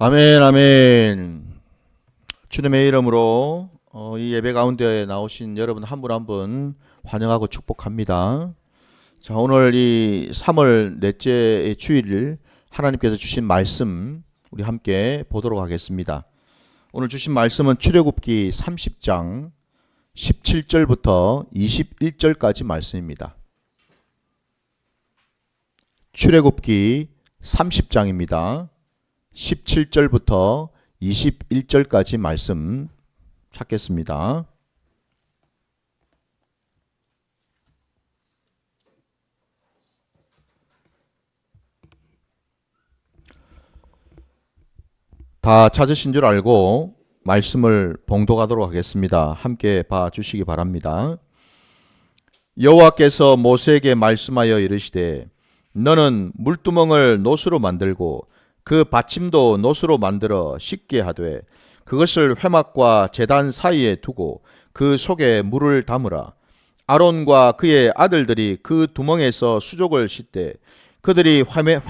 아멘, 아멘. 주님의 이름으로 이 예배 가운데 나오신 여러분 한 분 한 분 환영하고 축복합니다. 자, 오늘 이 3월 넷째 주일 하나님께서 주신 말씀 우리 함께 보도록 하겠습니다. 오늘 주신 말씀은 출애굽기 30장 17절부터 21절까지 말씀입니다. 출애굽기 30장입니다. 17절부터 21절까지 말씀 찾겠습니다. 다 찾으신 줄 알고 말씀을 봉독하도록 하겠습니다. 함께 봐주시기 바랍니다. 여호와께서 모세에게 말씀하여 이르시되 너는 물두멍을 노수로 만들고 그 받침도 노수로 만들어 씻게 하되 그것을 회막과 제단 사이에 두고 그 속에 물을 담으라. 아론과 그의 아들들이 그 두멍에서 수족을 씻되 그들이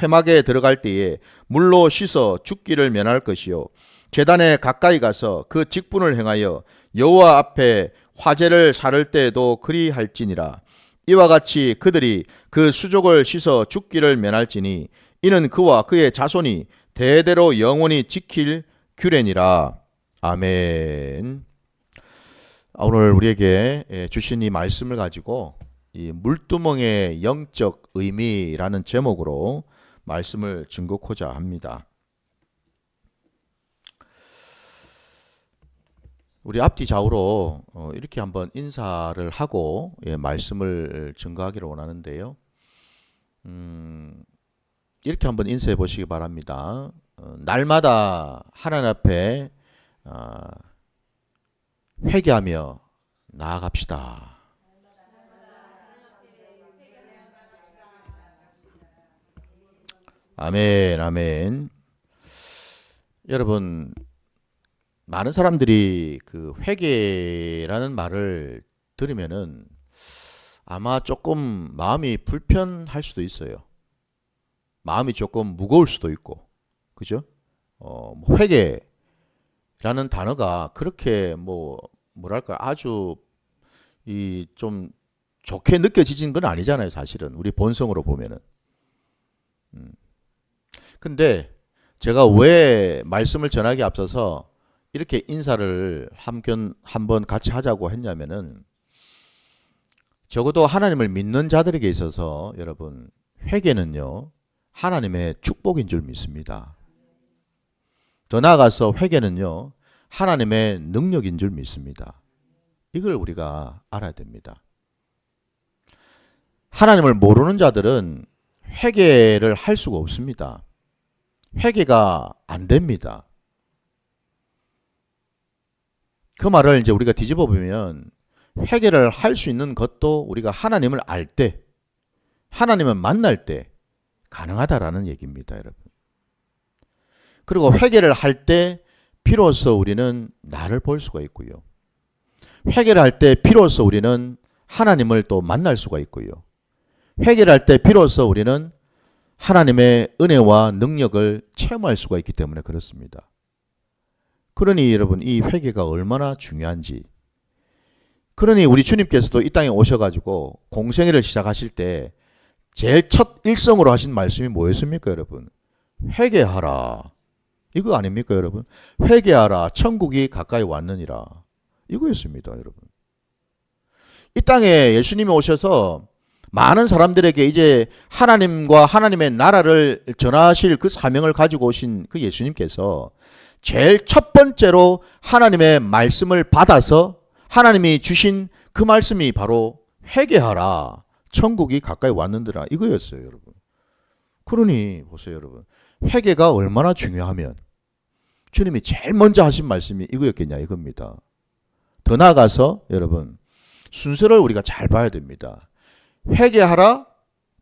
회막에 들어갈 때에 물로 씻어 죽기를 면할 것이요 제단에 가까이 가서 그 직분을 행하여 여호와 앞에 화제를 사를 때에도 그리할지니라. 이와 같이 그들이 그 수족을 씻어 죽기를 면할지니 이는 그와 그의 자손이 대대로 영원히 지킬 규례니라. 아멘. 오늘 우리에게 주신 이 말씀을 가지고 이 물두멍의 영적 의미라는 제목으로 말씀을 증거코자 합니다. 우리 앞뒤 좌우로 이렇게 한번 인사를 하고 말씀을 증거하기를 원하는데요. 이렇게 한번 인사해 보시기 바랍니다. 날마다 하나님 앞에 회개하며 나아갑시다. 아멘, 아멘. 여러분, 많은 사람들이 그 회개라는 말을 들으면은 아마 조금 마음이 불편할 수도 있어요. 마음이 조금 무거울 수도 있고, 그죠? 회개라는 단어가 그렇게 뭐랄까 아주 이 좀 좋게 느껴지진 건 아니잖아요, 사실은 우리 본성으로 보면은. 근데 제가 왜 말씀을 전하기 앞서서 이렇게 인사를 한번 같이 하자고 했냐면은 적어도 하나님을 믿는 자들에게 있어서 여러분 회개는요. 하나님의 축복인 줄 믿습니다. 더 나아가서 회개는요. 하나님의 능력인 줄 믿습니다. 이걸 우리가 알아야 됩니다. 하나님을 모르는 자들은 회개를 할 수가 없습니다. 회개가 안 됩니다. 그 말을 이제 우리가 뒤집어 보면 회개를 할 수 있는 것도 우리가 하나님을 알 때, 하나님을 만날 때 가능하다라는 얘기입니다, 여러분. 그리고 회개를 할 때 비로소 우리는 나를 볼 수가 있고요. 회개를 할 때 비로소 우리는 하나님을 또 만날 수가 있고요. 회개를 할 때 비로소 우리는 하나님의 은혜와 능력을 체험할 수가 있기 때문에 그렇습니다. 그러니 여러분 이 회개가 얼마나 중요한지. 그러니 우리 주님께서도 이 땅에 오셔가지고 공생애를 시작하실 때 제일 첫 일성으로 하신 말씀이 뭐였습니까, 여러분? 회개하라. 이거 아닙니까, 여러분? 회개하라. 천국이 가까이 왔느니라. 이거였습니다, 여러분. 이 땅에 예수님이 오셔서 많은 사람들에게 이제 하나님과 하나님의 나라를 전하실 그 사명을 가지고 오신 그 예수님께서 제일 첫 번째로 하나님의 말씀을 받아서 하나님이 주신 그 말씀이 바로 회개하라. 천국이 가까이 왔는데라 이거였어요, 여러분. 그러니 보세요, 여러분. 회개가 얼마나 중요하면 주님이 제일 먼저 하신 말씀이 이거였겠냐 이겁니다. 더 나아가서 여러분 순서를 우리가 잘 봐야 됩니다. 회개하라.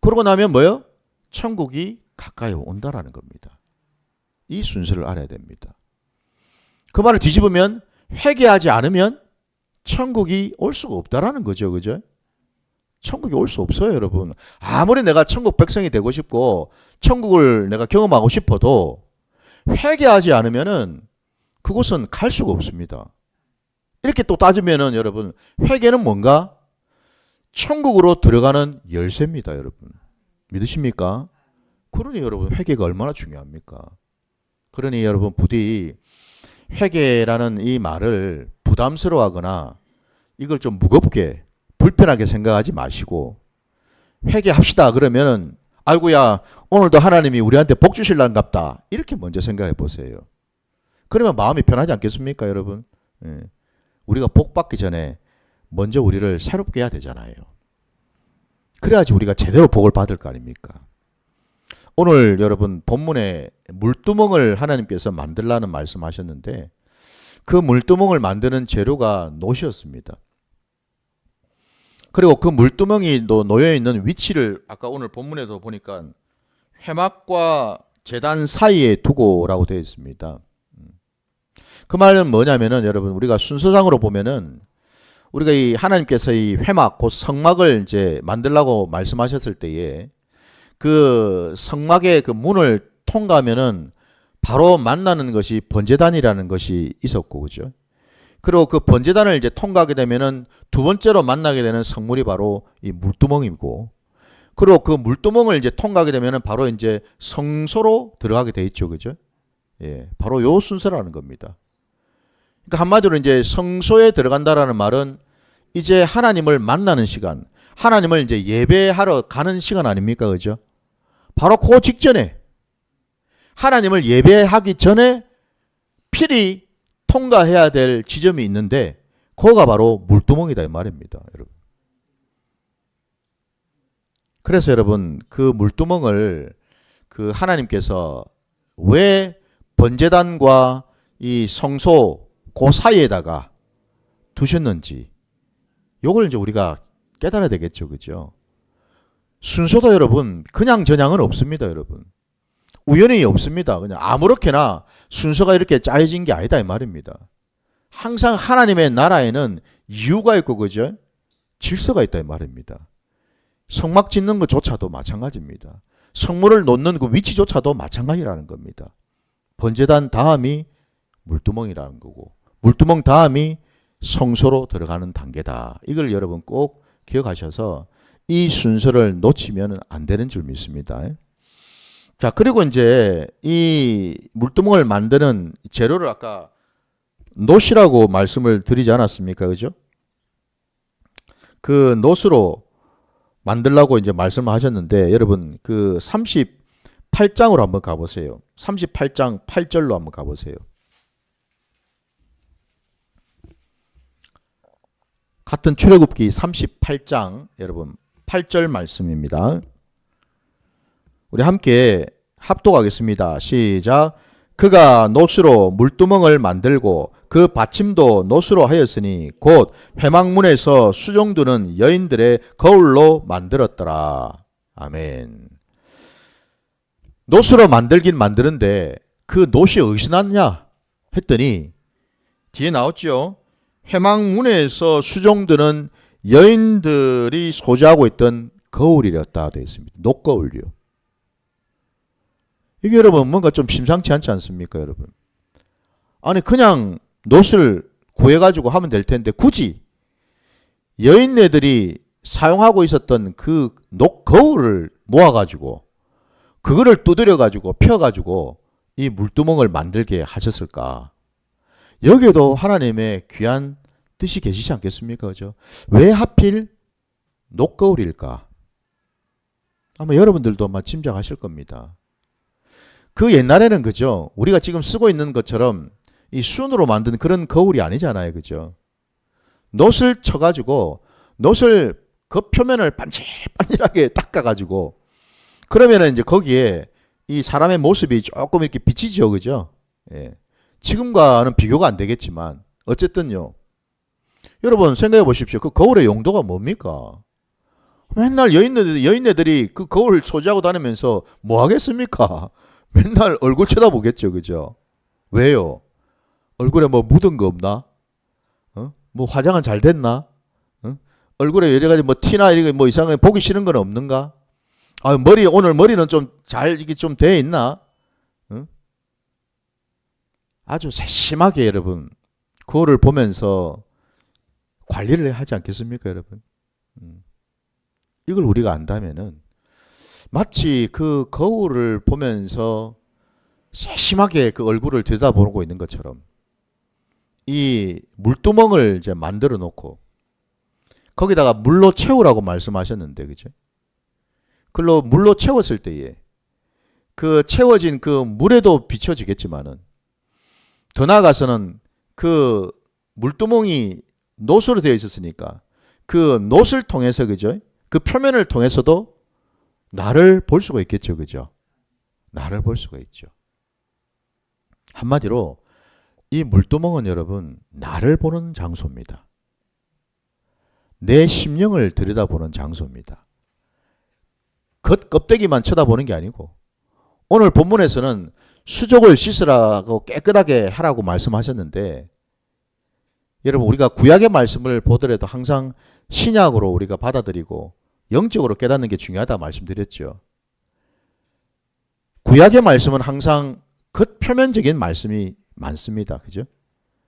그러고 나면 뭐요? 천국이 가까이 온다라는 겁니다. 이 순서를 알아야 됩니다. 그 말을 뒤집으면 회개하지 않으면 천국이 올 수가 없다라는 거죠. 그죠? 천국이 올 수 없어요, 여러분. 아무리 내가 천국 백성이 되고 싶고 천국을 내가 경험하고 싶어도 회개하지 않으면은 그곳은 갈 수가 없습니다. 이렇게 또 따지면은 여러분, 회개는 뭔가? 천국으로 들어가는 열쇠입니다, 여러분. 믿으십니까? 그러니 여러분, 회개가 얼마나 중요합니까? 그러니 여러분, 부디 회개라는 이 말을 부담스러워하거나 이걸 좀 무겁게 불편하게 생각하지 마시고, 회개합시다 그러면은 아이고야 오늘도 하나님이 우리한테 복 주실란갑다 이렇게 먼저 생각해 보세요. 그러면 마음이 편하지 않겠습니까, 여러분? 예. 우리가 복 받기 전에 먼저 우리를 새롭게 해야 되잖아요. 그래야지 우리가 제대로 복을 받을 거 아닙니까? 오늘 여러분 본문에 물두멍을 하나님께서 만들라는 말씀하셨는데, 그 물두멍을 만드는 재료가 놋이었습니다. 그리고 그 물두멍이 놓여 있는 위치를 아까 오늘 본문에도 보니까 회막과 제단 사이에 두고라고 되어 있습니다. 그 말은 뭐냐면은 여러분, 우리가 순서상으로 보면은 우리가 이 하나님께서 이 회막 곧 성막을 이제 만들라고 말씀하셨을 때에 그 성막의 그 문을 통과하면은 바로 만나는 것이 번제단이라는 것이 있었고, 그죠? 그리고 그 번제단을 이제 통과하게 되면은 두 번째로 만나게 되는 성물이 바로 이 물두멍이고, 그리고 그 물두멍을 이제 통과하게 되면은 바로 이제 성소로 들어가게 돼 있죠, 그죠? 예, 바로 요 순서라는 겁니다. 그러니까 한마디로 이제 성소에 들어간다라는 말은 이제 하나님을 만나는 시간, 하나님을 이제 예배하러 가는 시간 아닙니까, 그죠? 바로 그 직전에 하나님을 예배하기 전에 필히 통과해야 될 지점이 있는데, 그거가 바로 물두멍이다 이 말입니다, 여러분. 그래서 여러분, 그 물두멍을 그 하나님께서 왜 번제단과 이 성소 그 사이에다가 두셨는지, 요걸 이제 우리가 깨달아야 되겠죠, 그죠? 순서도 여러분 그냥 저냥은 없습니다, 여러분. 우연히 없습니다. 그냥 아무렇게나 순서가 이렇게 짜여진 게 아니다 이 말입니다. 항상 하나님의 나라에는 이유가 있고, 그죠? 질서가 있다 이 말입니다. 성막 짓는 것조차도 마찬가지입니다. 성물을 놓는 그 위치조차도 마찬가지라는 겁니다. 번제단 다음이 물두멍이라는 거고, 물두멍 다음이 성소로 들어가는 단계다. 이걸 여러분 꼭 기억하셔서 이 순서를 놓치면 안 되는 줄 믿습니다. 자, 그리고 이제 이 물두멍을 만드는 재료를 아까 놋이라고 말씀을 드리지 않았습니까? 그죠? 그 놋으로 만들라고 이제 말씀을 하셨는데, 여러분 그 38장으로 한번 가보세요. 38장 8절로 한번 가보세요. 같은 출애굽기 38장 여러분 8절 말씀입니다. 우리 함께 합독하겠습니다. 시작. 그가 놋으로 물두멍을 만들고 그 받침도 놋으로 하였으니 곧 회막문에서 수종드는 여인들의 거울로 만들었더라. 아멘. 놋으로 만들긴 만드는데 그 놋이 어디서 났냐 했더니 뒤에 나왔죠. 회막문에서 수종드는 여인들이 소지하고 있던 거울이었다 되어 있습니다. 놋거울이요. 이게 여러분 뭔가 좀 심상치 않지 않습니까, 여러분? 아니 그냥 놋을 구해가지고 하면 될 텐데 굳이 여인네들이 사용하고 있었던 그 놋거울을 모아가지고 그거를 두드려가지고 펴가지고 이 물두멍을 만들게 하셨을까? 여기에도 하나님의 귀한 뜻이 계시지 않겠습니까? 그죠? 왜 하필 놋거울일까? 아마 여러분들도 아마 짐작하실 겁니다. 그 옛날에는 그죠? 우리가 지금 쓰고 있는 것처럼 이 순으로 만든 그런 거울이 아니잖아요. 그죠? 놋을 쳐가지고 놋을 그 표면을 반질반질하게 닦아가지고 그러면은 이제 거기에 이 사람의 모습이 조금 이렇게 비치죠. 그죠? 예. 지금과는 비교가 안 되겠지만 어쨌든요. 여러분 생각해 보십시오. 그 거울의 용도가 뭡니까? 맨날 여인네들이 그 거울을 소지하고 다니면서 뭐 하겠습니까? 맨날 얼굴 쳐다보겠죠. 그죠? 왜요? 얼굴에 뭐 묻은 거 없나? 뭐 화장은 잘 됐나? 얼굴에 여러 가지 뭐 티나 이런 거 뭐 이상하게 보기 싫은 건 없는가? 아, 오늘 머리는 좀 잘 이게 좀 돼 있나? 아주 세심하게 여러분 그거를 보면서 관리를 하지 않겠습니까, 여러분? 이걸 우리가 안다면은 마치 그 거울을 보면서 세심하게 그 얼굴을 들여다보고 있는 것처럼 이 물두멍을 이제 만들어 놓고 거기다가 물로 채우라고 말씀하셨는데, 그죠? 그걸로 물로 채웠을 때에 그 채워진 그 물에도 비춰지겠지만은 더 나아가서는 그 물두멍이 노수로 되어 있었으니까 그 노를 통해서, 그죠? 그 표면을 통해서도 나를 볼 수가 있겠죠, 그죠? 나를 볼 수가 있죠. 한마디로 이 물두멍은 여러분 나를 보는 장소입니다. 내 심령을 들여다보는 장소입니다. 겉껍데기만 쳐다보는 게 아니고 오늘 본문에서는 수족을 씻으라고 깨끗하게 하라고 말씀하셨는데, 여러분 우리가 구약의 말씀을 보더라도 항상 신약으로 우리가 받아들이고 영적으로 깨닫는 게 중요하다 말씀드렸죠. 구약의 말씀은 항상 겉표면적인 말씀이 많습니다. 그죠?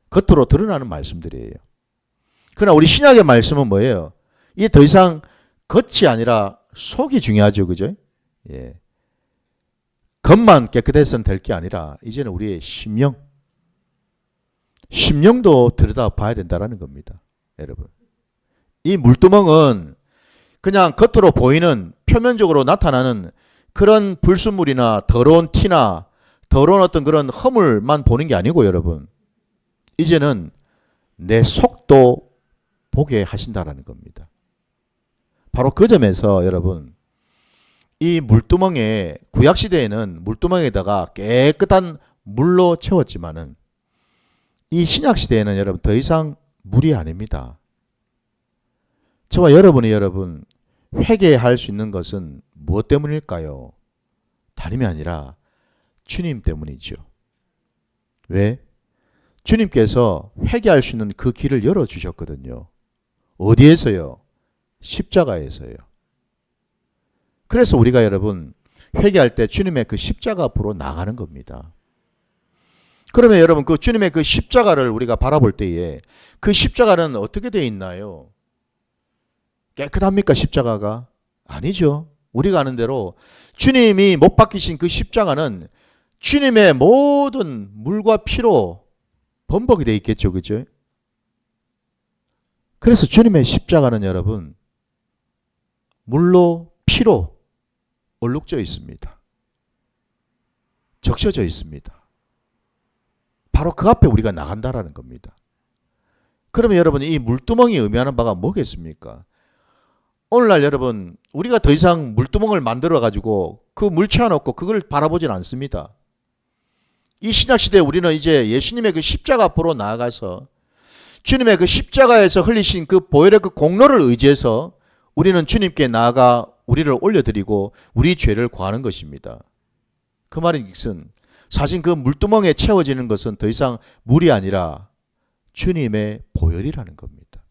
겉으로 드러나는 말씀들이에요. 그러나 우리 신약의 말씀은 뭐예요? 이게 더 이상 겉이 아니라 속이 중요하죠. 그죠? 예. 겉만 깨끗해서는 될 게 아니라 이제는 우리의 심령도 들여다봐야 된다는 겁니다. 여러분. 이 물두멍은 그냥 겉으로 보이는 표면적으로 나타나는 그런 불순물이나 더러운 티나 더러운 어떤 그런 허물만 보는 게 아니고, 여러분 이제는 내 속도 보게 하신다라는 겁니다. 바로 그 점에서 여러분 이 물두멍에, 구약시대에는 물두멍에다가 깨끗한 물로 채웠지만은 이 신약시대에는 여러분 더 이상 물이 아닙니다. 저와 여러분이 여러분 회개할 수 있는 것은 무엇 때문일까요? 다름이 아니라 주님 때문이죠. 왜? 주님께서 회개할 수 있는 그 길을 열어주셨거든요. 어디에서요? 십자가에서요. 그래서 우리가 여러분 회개할 때 주님의 그 십자가 앞으로 나가는 겁니다. 그러면 여러분 그 주님의 그 십자가를 우리가 바라볼 때에 그 십자가는 어떻게 되어 있나요? 깨끗합니까, 십자가가? 아니죠. 우리가 아는 대로 주님이 못 박히신 그 십자가는 주님의 모든 물과 피로 범벅이 되어 있겠죠. 그죠? 그래서 주님의 십자가는 여러분 물로 피로 얼룩져 있습니다. 적셔져 있습니다. 바로 그 앞에 우리가 나간다라는 겁니다. 그러면 여러분 이 물두멍이 의미하는 바가 뭐겠습니까? 오늘날 여러분 우리가 더 이상 물두멍을 만들어 가지고 그 물 채워놓고 그걸 바라보진 않습니다. 이 신약시대에 우리는 이제 예수님의 그 십자가 앞으로 나아가서 주님의 그 십자가에서 흘리신 그 보혈의 그 공로를 의지해서 우리는 주님께 나아가 우리를 올려드리고 우리 죄를 구하는 것입니다. 그 말인즉슨 사실 그 물두멍에 채워지는 것은 더 이상 물이 아니라 주님의 보혈이라는 겁니다.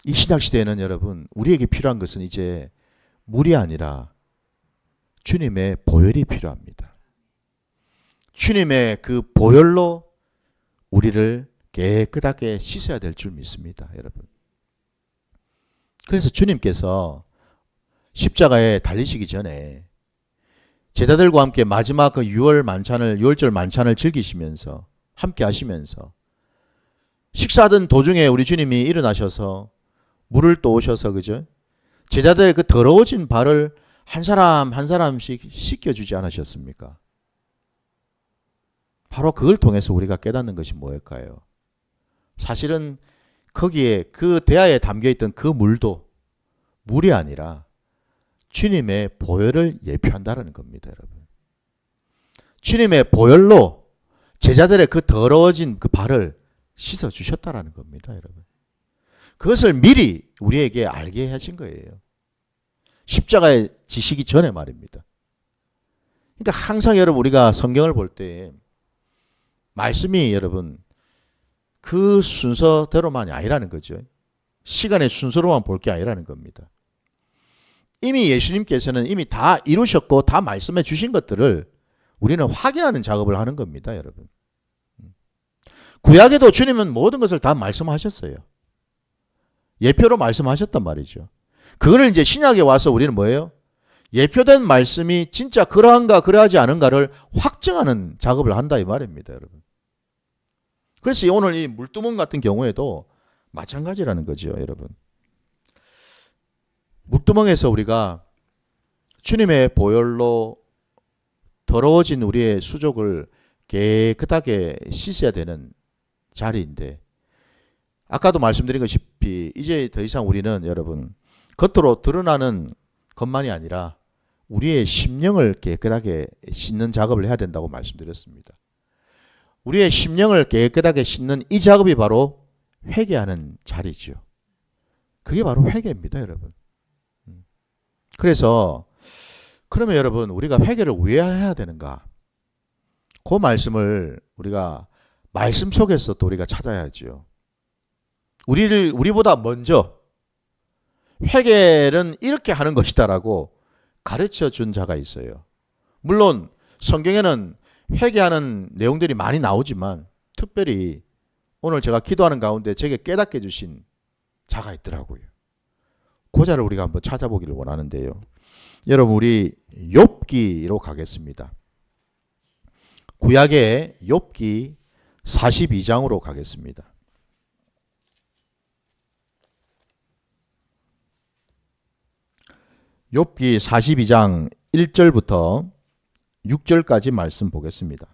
이 신약시대에는 여러분 우리에게 필요한 것은 이제 물이 아니라 주님의 보혈이 필요합니다. 주님의 그 보혈로 우리를 깨끗하게 씻어야 될 줄 믿습니다, 여러분. 그래서 주님께서 십자가에 달리시기 전에 제자들과 함께 마지막 그 유월절 만찬을 즐기시면서 함께 하시면서 식사하던 도중에 우리 주님이 일어나셔서 물을 떠오셔서, 그죠? 제자들의 그 더러워진 발을 한 사람 한 사람씩 씻겨주지 않으셨습니까? 바로 그걸 통해서 우리가 깨닫는 것이 뭐일까요? 사실은 거기에 그 대야에 담겨있던 그 물도 물이 아니라 주님의 보혈을 예표한다는 겁니다, 여러분. 주님의 보혈로 제자들의 그 더러워진 그 발을 씻어주셨다는 겁니다, 여러분. 그것을 미리 우리에게 알게 하신 거예요. 십자가에 지시기 전에 말입니다. 그러니까 항상 여러분 우리가 성경을 볼 때 말씀이 여러분 그 순서대로만이 아니라는 거죠. 시간의 순서로만 볼 게 아니라는 겁니다. 이미 예수님께서는 이미 다 이루셨고 다 말씀해 주신 것들을 우리는 확인하는 작업을 하는 겁니다, 여러분. 구약에도 주님은 모든 것을 다 말씀하셨어요. 예표로 말씀하셨단 말이죠. 그거를 이제 신약에 와서 우리는 뭐예요? 예표된 말씀이 진짜 그러한가 그러하지 않은가를 확정하는 작업을 한다 이 말입니다, 여러분. 그래서 오늘 이 물두멍 같은 경우에도 마찬가지라는 거죠, 여러분. 물두멍에서 우리가 주님의 보혈로 더러워진 우리의 수족을 깨끗하게 씻어야 되는 자리인데, 아까도 말씀드린 것이피 이제 더 이상 우리는 여러분 겉으로 드러나는 것만이 아니라 우리의 심령을 깨끗하게 씻는 작업을 해야 된다고 말씀드렸습니다. 우리의 심령을 깨끗하게 씻는 이 작업이 바로 회개하는 자리죠. 그게 바로 회개입니다, 여러분. 그래서 그러면 여러분 우리가 회개를 왜 해야 되는가? 그 말씀을 우리가 말씀 속에서 또 우리가 찾아야죠. 우리보다 먼저 회개는 이렇게 하는 것이다라고 가르쳐 준 자가 있어요. 물론 성경에는 회개하는 내용들이 많이 나오지만 특별히 오늘 제가 기도하는 가운데 제게 깨닫게 해주신 자가 있더라고요. 그 자를 우리가 한번 찾아보기를 원하는데요. 여러분 우리 욥기로 가겠습니다. 구약의 욥기 42장으로 가겠습니다. 욥기 42장 1절부터 6절까지 말씀 보겠습니다.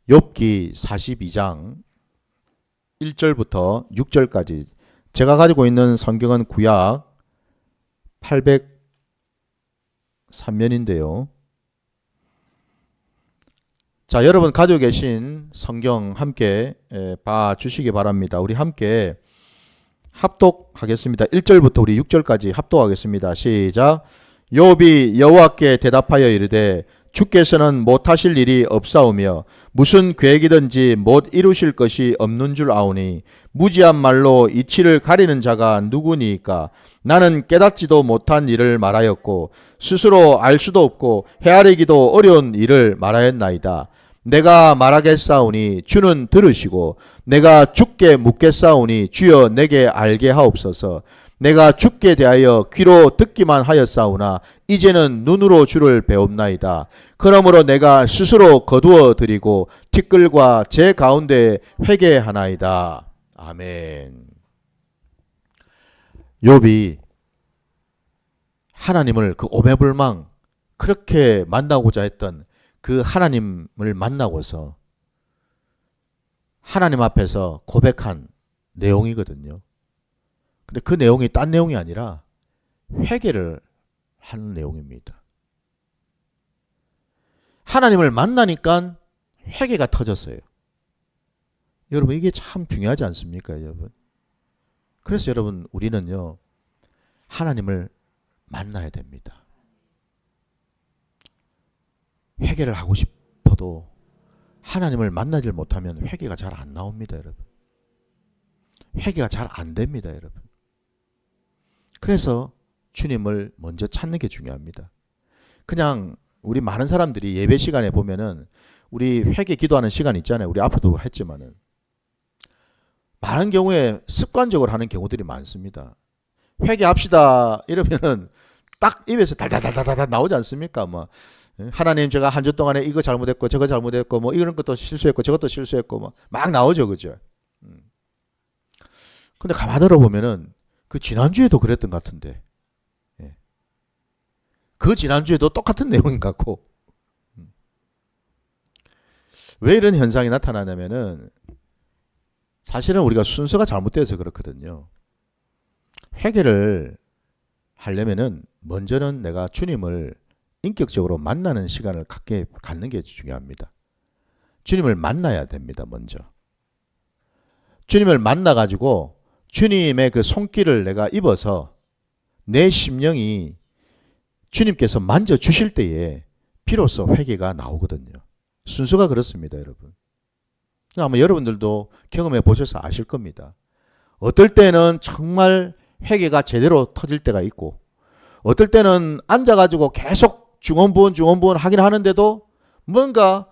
욥기 42장 1절부터 6절까지 제가 가지고 있는 성경은 구약 803면인데요. 자, 여러분 가지고 계신 성경 함께 봐 주시기 바랍니다. 우리 함께 합독하겠습니다. 1절부터 우리 6절까지 합독하겠습니다. 시작. 욥이 여호와께 대답하여 이르되 주께서는 못하실 일이 없사오며 무슨 계획이든지 못 이루실 것이 없는 줄 아오니 무지한 말로 이치를 가리는 자가 누구니이까? 나는 깨닫지도 못한 일을 말하였고 스스로 알 수도 없고 헤아리기도 어려운 일을 말하였나이다. 내가 말하겠사오니 주는 들으시고 내가 주께 묻겠사오니 주여 내게 알게 하옵소서. 내가 주께 대하여 귀로 듣기만 하였사오나 이제는 눈으로 주를 배웁나이다. 그러므로 내가 스스로 거두어 드리고 티끌과 제 가운데 회개하나이다. 아멘. 욥이 하나님을 그 오매불망 그렇게 만나고자 했던 그 하나님을 만나고서 하나님 앞에서 고백한 내용이거든요. 근데 그 내용이 딴 내용이 아니라 회개를 하는 내용입니다. 하나님을 만나니까 회개가 터졌어요. 여러분 이게 참 중요하지 않습니까, 여러분? 그래서 여러분 우리는요 하나님을 만나야 됩니다. 회개를 하고 싶어도 하나님을 만나질 못하면 회개가 잘 안 나옵니다, 여러분. 회개가 잘 안 됩니다, 여러분. 그래서 주님을 먼저 찾는 게 중요합니다. 그냥 우리 많은 사람들이 예배 시간에 보면은 우리 회개 기도하는 시간 있잖아요. 우리 앞으로도 했지만은 많은 경우에 습관적으로 하는 경우들이 많습니다. 회개합시다 이러면은 딱 입에서 달달달달달 나오지 않습니까? 뭐 하나님 제가 한 주 동안에 이거 잘못했고 저거 잘못했고 뭐 이런 것도 실수했고 저것도 실수했고 막 나오죠, 그죠? 근데 가만 들어보면은 그 지난주에도 그랬던 것 같은데, 그 지난주에도 똑같은 내용인 것 같고, 왜 이런 현상이 나타나냐면은 사실은 우리가 순서가 잘못되어서 그렇거든요. 회개를 하려면은 먼저는 내가 주님을 인격적으로 만나는 시간을 갖는 게 중요합니다. 주님을 만나야 됩니다, 먼저. 주님을 만나가지고 주님의 그 손길을 내가 입어서 내 심령이 주님께서 만져주실 때에 비로소 회개가 나오거든요. 순서가 그렇습니다, 여러분. 아마 여러분들도 경험해 보셔서 아실 겁니다. 어떨 때는 정말 회개가 제대로 터질 때가 있고 어떨 때는 앉아가지고 계속 중언부언 하긴 하는데도 뭔가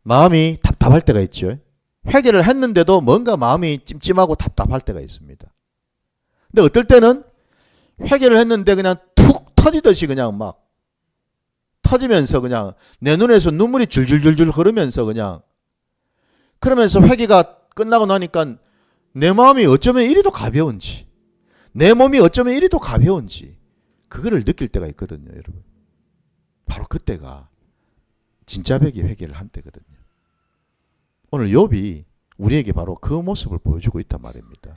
마음이 답답할 때가 있죠. 회개를 했는데도 뭔가 마음이 찜찜하고 답답할 때가 있습니다. 근데 어떨 때는 회개를 했는데 그냥 툭 터지듯이 그냥 막 터지면서 그냥 내 눈에서 눈물이 줄줄줄줄 흐르면서 그냥 그러면서 회개가 끝나고 나니까 내 마음이 어쩌면 이리도 가벼운지 내 몸이 어쩌면 이리도 가벼운지 그거를 느낄 때가 있거든요, 여러분. 바로 그때가 진짜 회개를 한 때거든요. 오늘 욥이 우리에게 바로 그 모습을 보여주고 있단 말입니다.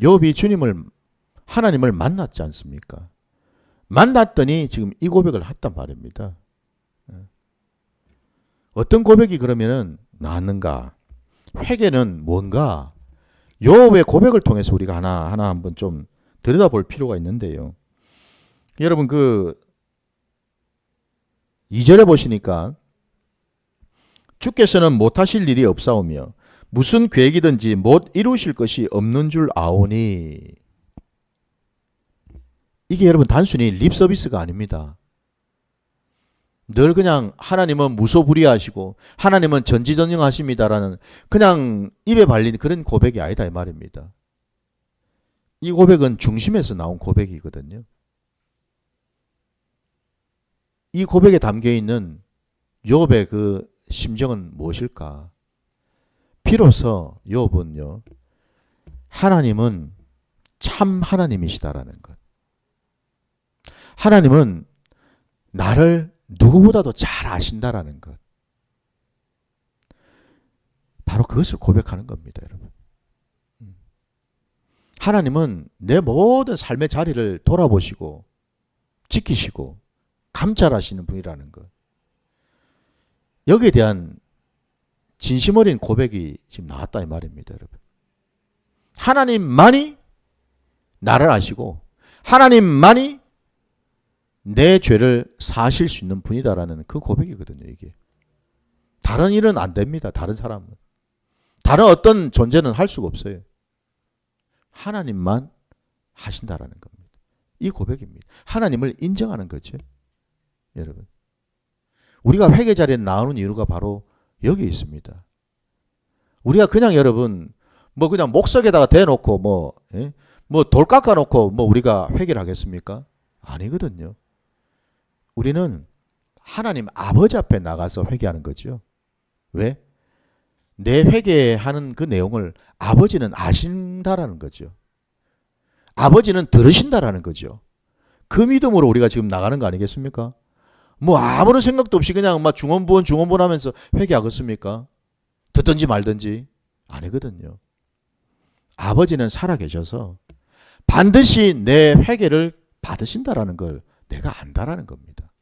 욥이 하나님을 만났지 않습니까? 만났더니 지금 이 고백을 했단 말입니다. 어떤 고백이 그러면은 나왔는가? 회개는 뭔가? 욥의 고백을 통해서 우리가 하나하나 한번 좀 들여다볼 필요가 있는데요. 여러분 2절에 보시니까 주께서는 못하실 일이 없사오며 무슨 계획이든지 못 이루실 것이 없는 줄 아오니. 이게 여러분 단순히 립서비스가 아닙니다. 늘 그냥 하나님은 무소불위하시고 하나님은 전지전능하십니다라는 그냥 입에 발린 그런 고백이 아니다 이 말입니다. 이 고백은 중심에서 나온 고백이거든요. 이 고백에 담겨있는 욥의 그 심정은 무엇일까? 비로소 욥은요, 하나님은 참 하나님이시다라는 것. 하나님은 나를 누구보다도 잘 아신다라는 것. 바로 그것을 고백하는 겁니다, 여러분. 하나님은 내 모든 삶의 자리를 돌아보시고 지키시고 감찰하시는 분이라는 것. 여기에 대한 진심 어린 고백이 지금 나왔다 이 말입니다, 여러분. 하나님만이 나를 아시고 하나님만이 내 죄를 사하실 수 있는 분이다라는 그 고백이거든요, 이게. 다른 일은 안 됩니다, 다른 사람은. 다른 어떤 존재는 할 수가 없어요. 하나님만 하신다라는 겁니다. 이 고백입니다. 하나님을 인정하는 거죠, 여러분. 우리가 회개 자리에 나오는 이유가 바로 여기 있습니다. 우리가 그냥 여러분 그냥 목석에다가 대놓고 돌 깎아놓고 우리가 회개를 하겠습니까? 아니거든요. 우리는 하나님 아버지 앞에 나가서 회개하는 거죠. 왜? 내 회개하는 그 내용을 아버지는 아신다라는 거죠. 아버지는 들으신다라는 거죠. 그 믿음으로 우리가 지금 나가는 거 아니겠습니까? 아무런 생각도 없이 그냥 중언부언 하면서 회개하겠습니까? 듣든지 말든지. 아니거든요. 아버지는 살아계셔서 반드시 내 회개를 받으신다라는 걸 내가 안다라는 겁니다.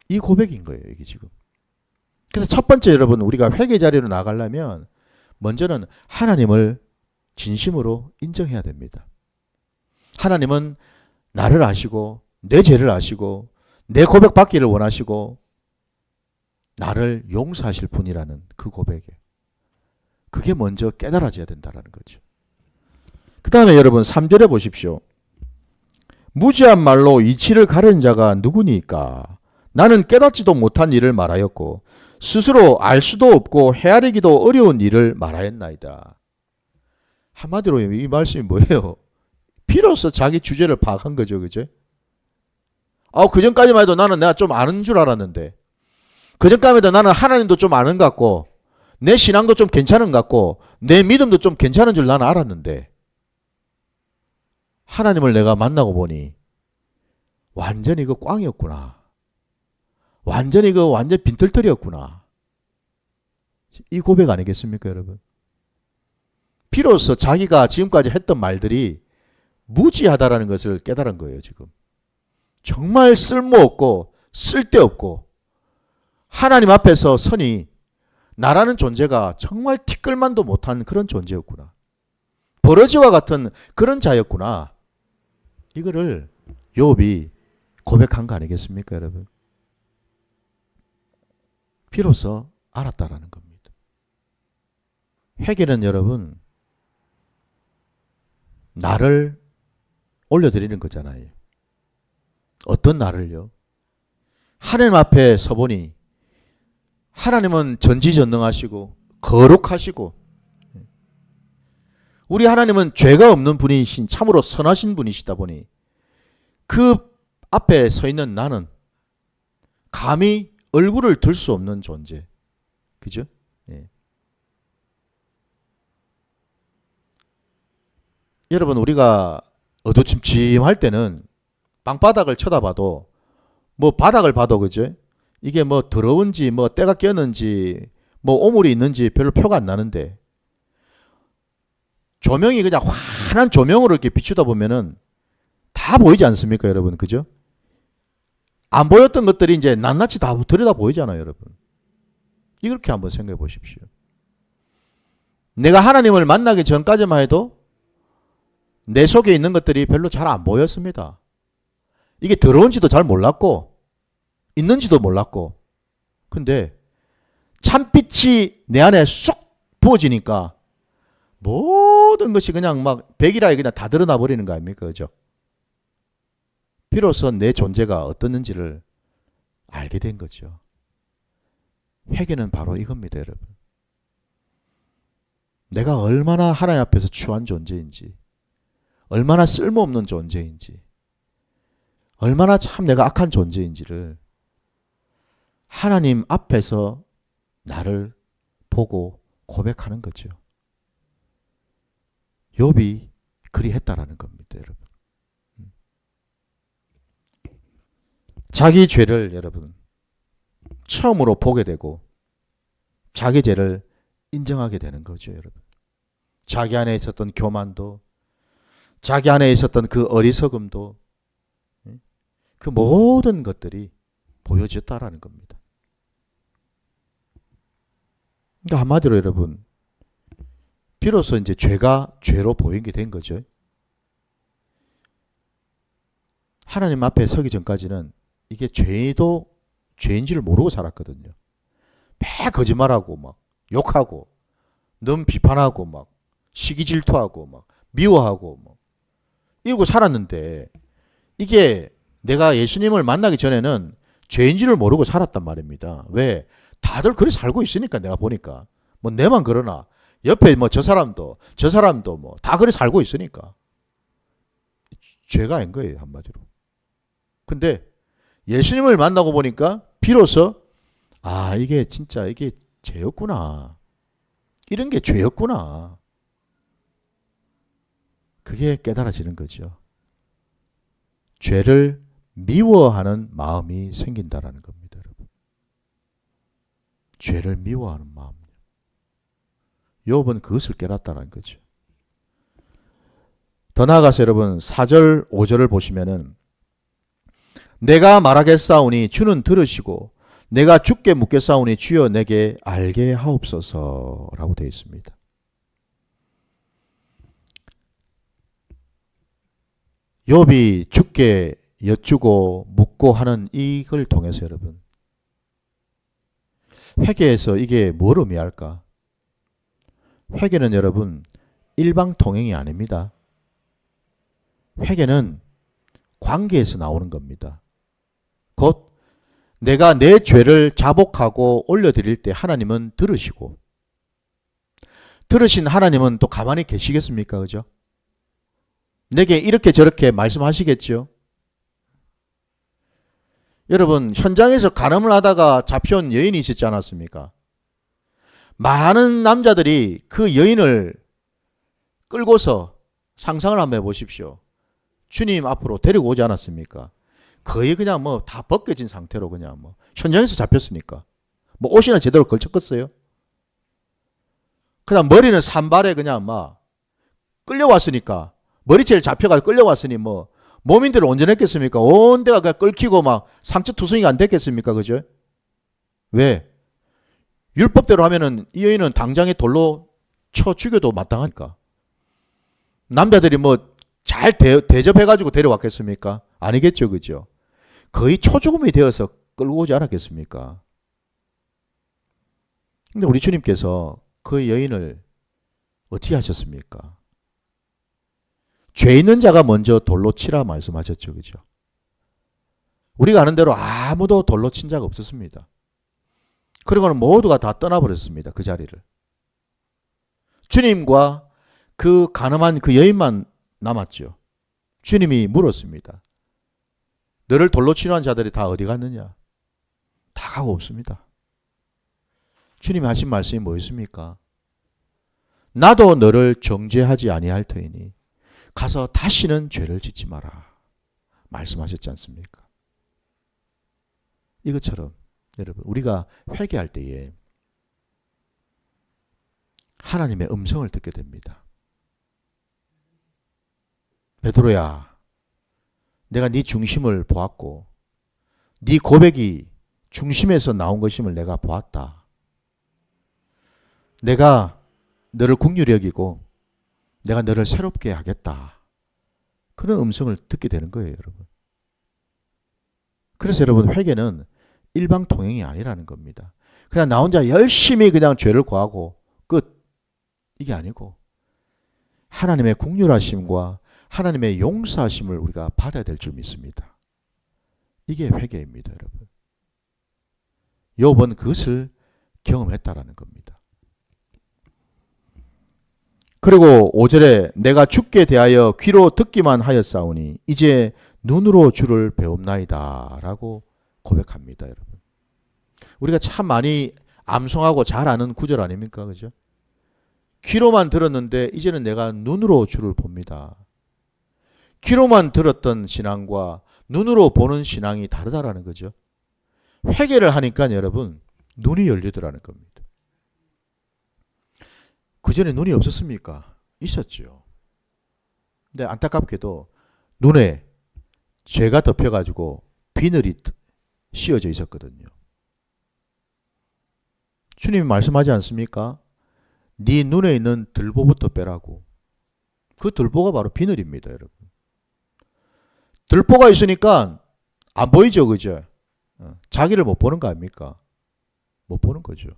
이 고백인 거예요, 이게 지금. 그래서 첫 번째 여러분, 우리가 회개 자리로 나가려면 먼저는 하나님을 진심으로 인정해야 됩니다. 하나님은 나를 아시고 내 죄를 아시고 내 고백 받기를 원하시고 나를 용서하실 분이라는 그 고백에 그게 먼저 깨달아져야 된다는 거죠. 그 다음에 여러분 3절에 보십시오. 무지한 말로 이치를 가른 자가 누구니까? 나는 깨닫지도 못한 일을 말하였고 스스로 알 수도 없고 헤아리기도 어려운 일을 말하였나이다. 한마디로 이 말씀이 뭐예요? 비로소 자기 주제를 파악한 거죠, 그죠? 그전까지만 해도 나는 내가 좀 아는 줄 알았는데, 그전까지만 해도 나는 하나님도 좀 아는 것 같고 내 신앙도 좀 괜찮은 것 같고 내 믿음도 좀 괜찮은 줄 나는 알았는데, 하나님을 내가 만나고 보니 완전히 그 꽝이었구나. 완전히 완전 빈털터리였구나. 이 고백 아니겠습니까, 여러분? 비로소 자기가 지금까지 했던 말들이 무지하다라는 것을 깨달은 거예요, 지금. 정말 쓸모없고 쓸데없고 하나님 앞에서 서니 나라는 존재가 정말 티끌만도 못한 그런 존재였구나. 버러지와 같은 그런 자였구나. 이거를 욥이 고백한 거 아니겠습니까, 여러분? 비로소 알았다라는 겁니다. 회개는 여러분 나를 올려드리는 거잖아요. 어떤 나를요? 하나님 앞에 서보니 하나님은 전지전능하시고 거룩하시고 우리 하나님은 죄가 없는 분이신 참으로 선하신 분이시다 보니 그 앞에 서 있는 나는 감히 얼굴을 들 수 없는 존재. 그죠? 예. 여러분 우리가 어두침침할 때는 땅바닥을 쳐다봐도 뭐 바닥을 봐도 그죠? 이게 뭐 더러운지 뭐 때가 꼈는지 뭐 오물이 있는지 별로 표가 안 나는데 조명이 그냥 환한 조명으로 이렇게 비추다 보면은 다 보이지 않습니까, 여러분? 그죠? 안 보였던 것들이 이제 낱낱이 다 들여다 보이잖아요, 여러분. 이렇게 한번 생각해 보십시오. 내가 하나님을 만나기 전까지만 해도 내 속에 있는 것들이 별로 잘 안 보였습니다. 이게 더러운지도 잘 몰랐고 있는지도 몰랐고 근데 참빛이 내 안에 쏙 부어지니까 모든 것이 그냥 막 백일하에 그냥 다 드러나 버리는 거 아닙니까? 그죠? 비로소 내 존재가 어떻는지를 알게 된 거죠. 회개는 바로 이겁니다, 여러분. 내가 얼마나 하나님 앞에서 추한 존재인지, 얼마나 쓸모없는 존재인지, 얼마나 참 내가 악한 존재인지를 하나님 앞에서 나를 보고 고백하는 거죠. 욥이 그리 했다라는 겁니다, 여러분. 자기 죄를 여러분 처음으로 보게 되고 자기 죄를 인정하게 되는 거죠, 여러분. 자기 안에 있었던 교만도 자기 안에 있었던 그 어리석음도 그 모든 것들이 보여졌다라는 겁니다. 그러니까 한마디로 여러분 비로소 이제 죄가 죄로 보이게 된 거죠. 하나님 앞에 서기 전까지는 이게 죄도 죄인지를 모르고 살았거든요. 매 거짓말하고 막 욕하고 넌 비판하고 막 시기 질투하고 막 미워하고 막 이러고 살았는데 이게 내가 예수님을 만나기 전에는 죄인지를 모르고 살았단 말입니다. 왜? 다들 그렇게 살고 있으니까 내가 보니까 뭐 내만 그러나 옆에 뭐 저 사람도 뭐 다 그렇게 살고 있으니까 죄가 아닌 거예요, 한마디로. 근데 예수님을 만나고 보니까 비로소 아 이게 진짜 이게 죄였구나. 이런 게 죄였구나. 그게 깨달아지는 거죠. 죄를 미워하는 마음이 생긴다라는 겁니다, 여러분. 죄를 미워하는 마음. 욥은 그것을 깨닫다는 거죠. 더 나아가서 여러분 4절 5절을 보시면은 내가 말하겠사오니 주는 들으시고 내가 주께 묻겠사오니 주여 내게 알게 하옵소서라고 되어 있습니다. 욥이 주께 여쭈고 묻고 하는 이걸 통해서 여러분 회개에서 이게 뭘 의미할까? 회개는 여러분 일방통행이 아닙니다. 회개는 관계에서 나오는 겁니다. 곧 내가 내 죄를 자복하고 올려드릴 때 하나님은 들으시고 들으신 하나님은 또 가만히 계시겠습니까? 그죠? 내게 이렇게 저렇게 말씀하시겠죠? 여러분 현장에서 간음을 하다가 잡혀온 여인이 있었지 않았습니까? 많은 남자들이 그 여인을 끌고서 상상을 한번 해보십시오. 주님 앞으로 데리고 오지 않았습니까? 거의 그냥 뭐 다 벗겨진 상태로 그냥 뭐 현장에서 잡혔으니까 뭐 옷이나 제대로 걸쳤겠어요? 그냥 머리는 산발에 그냥 막 끌려왔으니까 머리채를 잡혀가지고 끌려왔으니 뭐 몸인대로 온전했겠습니까? 온 데가 그냥 끓기고 막 상처 투성이가 안 됐겠습니까? 그죠? 왜? 율법대로 하면은 이 여인은 당장에 돌로 쳐 죽여도 마땅하니까. 남자들이 뭐 잘 대접해가지고 데려왔겠습니까? 아니겠죠, 그죠? 거의 초죽음이 되어서 끌고 오지 않았겠습니까? 근데 우리 주님께서 그 여인을 어떻게 하셨습니까? 죄 있는 자가 먼저 돌로 치라 말씀하셨죠, 그죠? 우리가 아는 대로 아무도 돌로 친 자가 없었습니다. 그리고는 모두가 다 떠나버렸습니다. 그 자리를. 주님과 그 가늠한 그 여인만 남았죠. 주님이 물었습니다. 너를 돌로 치료한 자들이 다 어디 갔느냐? 다 가고 없습니다. 주님이 하신 말씀이 뭐였습니까? 나도 너를 정죄하지 아니할 터이니 가서 다시는 죄를 짓지 마라. 말씀하셨지 않습니까? 이것처럼 여러분 우리가 회개할 때에 하나님의 음성을 듣게 됩니다. 베드로야, 내가 네 중심을 보았고 네 고백이 중심에서 나온 것임을 내가 보았다. 내가 너를 긍휼히 여기고 내가 너를 새롭게 하겠다. 그런 음성을 듣게 되는 거예요, 여러분. 그래서 여러분 회개는 일방통행이 아니라는 겁니다. 그냥 나 혼자 열심히 그냥 죄를 고하고 끝. 이게 아니고 하나님의 긍휼하심과 하나님의 용서하심을 우리가 받아야 될 줄 믿습니다. 이게 회개입니다, 여러분. 욥은 그것을 경험했다라는 겁니다. 그리고 5절에 내가 주께 대하여 귀로 듣기만 하였사오니 이제 눈으로 주를 배웁나이다 라고 고백합니다, 여러분. 우리가 참 많이 암송하고 잘 아는 구절 아닙니까? 그죠? 귀로만 들었는데 이제는 내가 눈으로 주를 봅니다. 귀로만 들었던 신앙과 눈으로 보는 신앙이 다르다라는 거죠. 회개를 하니까 여러분 눈이 열리더라는 겁니다. 그전에 눈이 없었습니까? 있었죠. 근데 안타깝게도 눈에 죄가 덮여가지고 비늘이 씌어져 있었거든요. 주님이 말씀하지 않습니까? 네 눈에 있는 들보부터 빼라고. 그 들보가 바로 비늘입니다, 여러분. 들보가 있으니까 안 보이죠, 그죠? 자기를 못 보는 거 아닙니까? 못 보는 거죠.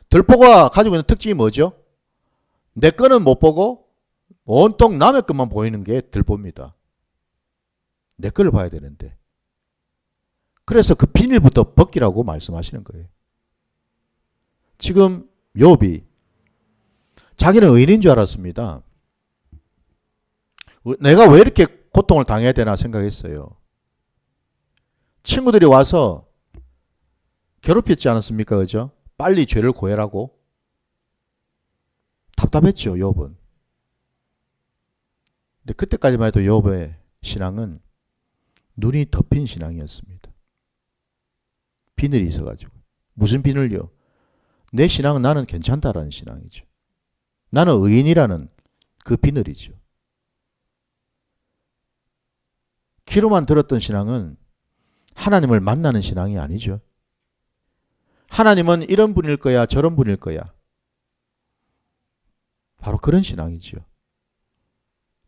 들보가 가지고 있는 특징이 뭐죠? 내 거는 못 보고 온통 남의 것만 보이는 게 들보입니다. 내 거를 봐야 되는데. 그래서 그 비닐부터 벗기라고 말씀하시는 거예요. 지금 욥이 자기는 의인인 줄 알았습니다. 내가 왜 이렇게 고통을 당해야 되나 생각했어요. 친구들이 와서 괴롭혔지 않았습니까? 그죠? 빨리 죄를 고해라고. 답답했죠, 욥은. 근데 그때까지만 해도 욥의 신앙은 눈이 덮인 신앙이었습니다. 비늘이 있어가지고. 무슨 비늘요? 내 신앙은 나는 괜찮다라는 신앙이죠. 나는 의인이라는 그 비늘이죠. 귀로만 들었던 신앙은 하나님을 만나는 신앙이 아니죠. 하나님은 이런 분일 거야, 저런 분일 거야. 바로 그런 신앙이죠.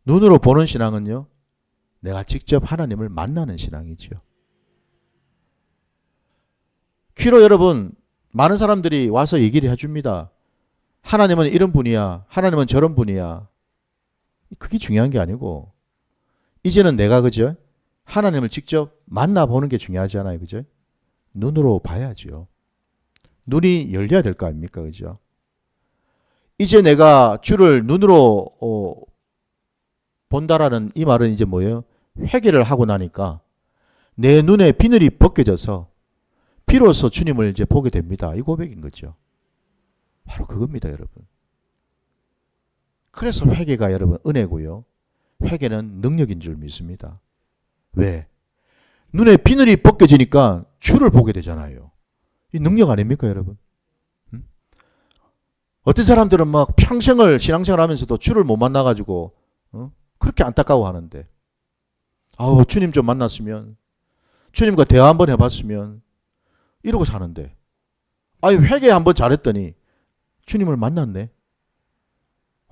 눈으로 보는 신앙은요, 내가 직접 하나님을 만나는 신앙이죠. 귀로 여러분, 많은 사람들이 와서 얘기를 해줍니다. 하나님은 이런 분이야, 하나님은 저런 분이야. 그게 중요한 게 아니고, 이제는 내가 그죠? 하나님을 직접 만나보는 게 중요하잖아요, 그죠? 눈으로 봐야죠. 눈이 열려야 될 거 아닙니까, 그죠? 이제 내가 주를 눈으로 본다라는 이 말은 이제 뭐예요? 회개를 하고 나니까 내 눈에 비늘이 벗겨져서 비로소 주님을 이제 보게 됩니다. 이 고백인 거죠. 바로 그겁니다, 여러분. 그래서 회개가 여러분 은혜고요. 회개는 능력인 줄 믿습니다. 왜? 눈에 비늘이 벗겨지니까 주를 보게 되잖아요. 이 능력 아닙니까, 여러분? 어떤 사람들은 막 평생을 신앙생활 하면서도 주를 못 만나가지고 그렇게 안타까워하는데, 아우 주님 좀 만났으면, 주님과 대화 한번 해봤으면 이러고 사는데, 아유 회개 한번 잘했더니 주님을 만났네.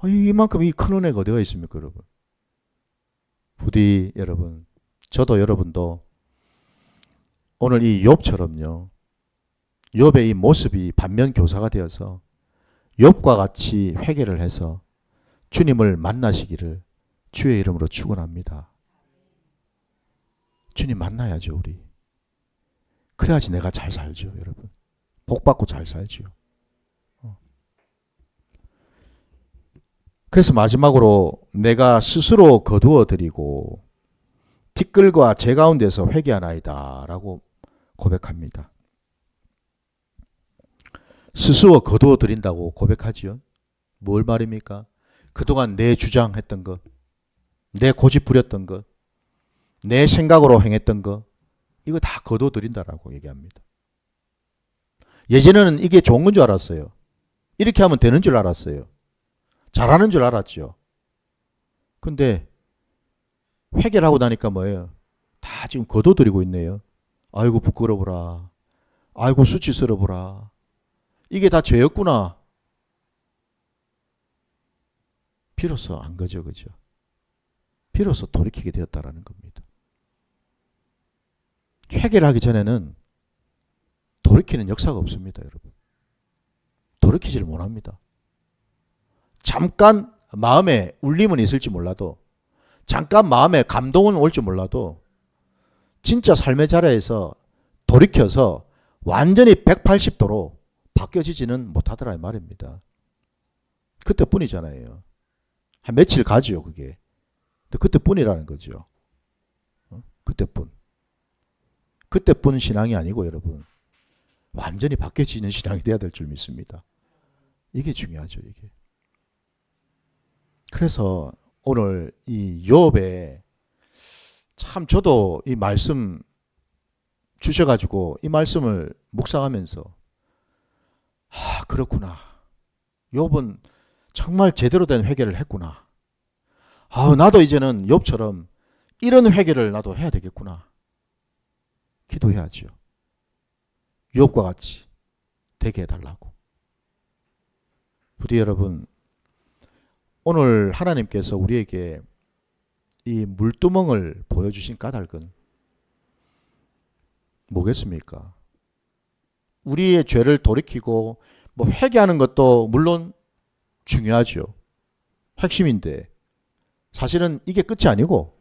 이만큼 이 큰 은혜가 어디가 있습니까, 여러분? 부디 여러분, 저도 여러분도 오늘 이 욥처럼요, 욥의 이 모습이 반면 교사가 되어서 욥과 같이 회개를 해서 주님을 만나시기를 주의 이름으로 축원합니다. 주님 만나야죠, 우리. 그래야지 내가 잘 살죠, 여러분. 복 받고 잘 살죠. 그래서 마지막으로 내가 스스로 거두어 드리고 티끌과 제 가운데서 회개하나이다 라고 고백합니다. 스스로 거두어 드린다고 고백하지요. 뭘 말입니까? 그동안 내 주장했던 것, 내 고집 부렸던 것, 내 생각으로 행했던 것, 이거 다 거두어 드린다라고 얘기합니다. 예전에는 이게 좋은 건 줄 알았어요. 이렇게 하면 되는 줄 알았어요. 잘하는 줄 알았죠. 근데 회개를 하고 나니까 뭐예요? 다 지금 거둬들이고 있네요. 아이고 부끄러워라. 아이고 수치스러워라. 이게 다 죄였구나. 비로소 안 거죠, 그죠? 비로소 돌이키게 되었다라는 겁니다. 회개를 하기 전에는 돌이키는 역사가 없습니다, 여러분. 돌이키지를 못합니다. 잠깐 마음에 울림은 있을지 몰라도, 잠깐 마음에 감동은 올지 몰라도 진짜 삶의 자리에서 돌이켜서 완전히 180도로 바뀌어지지는 못하더라 이 말입니다. 그때뿐이잖아요. 한 며칠 가죠, 그게. 근데 그때뿐이라는 거죠. 그때뿐. 그때뿐 신앙이 아니고 여러분, 완전히 바뀌어지는 신앙이 돼야 될 줄 믿습니다. 이게 중요하죠, 이게. 그래서 오늘 이 욥에 참 저도 이 말씀 주셔가지고 이 말씀을 묵상하면서 그렇구나. 욥은 정말 제대로 된 회개를 했구나. 나도 이제는 욥처럼 이런 회개를 나도 해야 되겠구나. 기도해야죠. 욥과 같이 되게 해달라고. 부디 여러분, 오늘 하나님께서 우리에게 이 물두멍을 보여주신 까닭은 뭐겠습니까? 우리의 죄를 돌이키고 뭐 회개하는 것도 물론 중요하죠. 핵심인데 사실은 이게 끝이 아니고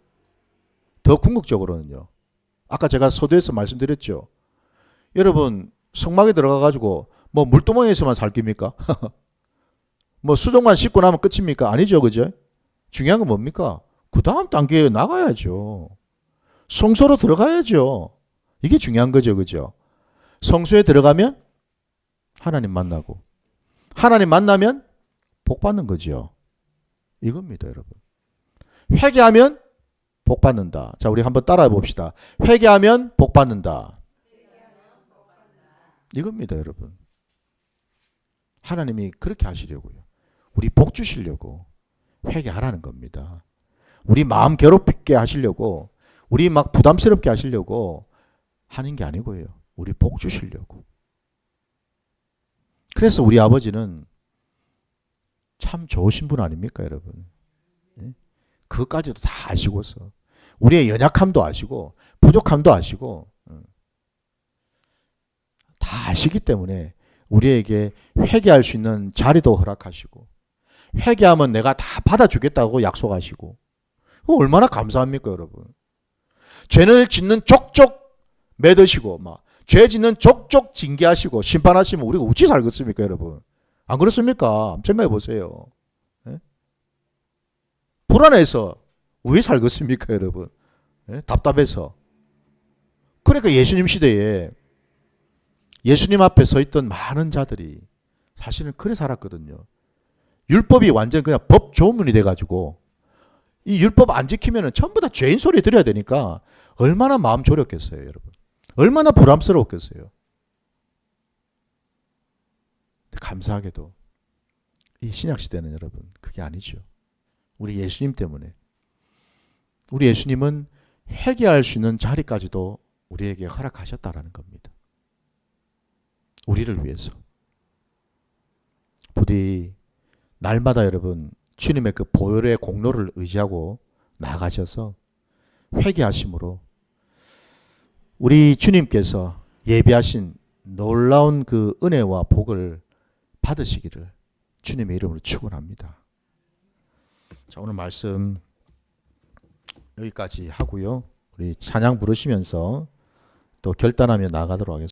더 궁극적으로는요. 아까 제가 서두에서 말씀드렸죠. 여러분 성막에 들어가가지고 뭐 물두멍에서만 살 겁니까? 뭐 수도만 씻고 나면 끝입니까? 아니죠, 그죠? 중요한 건 뭡니까? 그 다음 단계에 나가야죠. 성소로 들어가야죠. 이게 중요한 거죠, 그죠? 성소에 들어가면 하나님 만나고, 하나님 만나면 복 받는 거죠. 이겁니다, 여러분. 회개하면 복 받는다. 자, 우리 한번 따라해 봅시다. 회개하면 복 받는다. 이겁니다, 여러분. 하나님이 그렇게 하시려고요. 우리 복 주시려고 회개하라는 겁니다. 우리 마음 괴롭게 하시려고, 우리 막 부담스럽게 하시려고 하는 게 아니고요. 우리 복 주시려고. 그래서 우리 아버지는 참 좋으신 분 아닙니까, 여러분? 그것까지도 다 아시고서 우리의 연약함도 아시고 부족함도 아시고 다 아시기 때문에 우리에게 회개할 수 있는 자리도 허락하시고, 회개하면 내가 다 받아주겠다고 약속하시고, 얼마나 감사합니까, 여러분? 죄를 짓는 족족 매드시고 막 죄 짓는 족족 징계하시고 심판하시면 우리가 어찌 살겠습니까, 여러분? 안 그렇습니까? 생각해 보세요. 예? 불안해서 왜 살겠습니까, 여러분? 예? 답답해서. 그러니까 예수님 시대에 예수님 앞에 서 있던 많은 자들이 사실은 그래 살았거든요. 율법이 완전 그냥 법 조문이 돼가지고 이 율법 안 지키면 전부 다 죄인 소리 들어야 되니까 얼마나 마음 졸였겠어요, 여러분. 얼마나 부담스러웠겠어요. 감사하게도 이 신약시대는 여러분 그게 아니죠. 우리 예수님 때문에. 우리 예수님은 회개할 수 있는 자리까지도 우리에게 허락하셨다라는 겁니다. 우리를 위해서. 부디 날마다 여러분 주님의 그 보혈의 공로를 의지하고 나아가셔서 회개하심으로 우리 주님께서 예비하신 놀라운 그 은혜와 복을 받으시기를 주님의 이름으로 축원합니다. 자, 오늘 말씀 여기까지 하고요. 우리 찬양 부르시면서 또 결단하며 나아가도록 하겠습니다.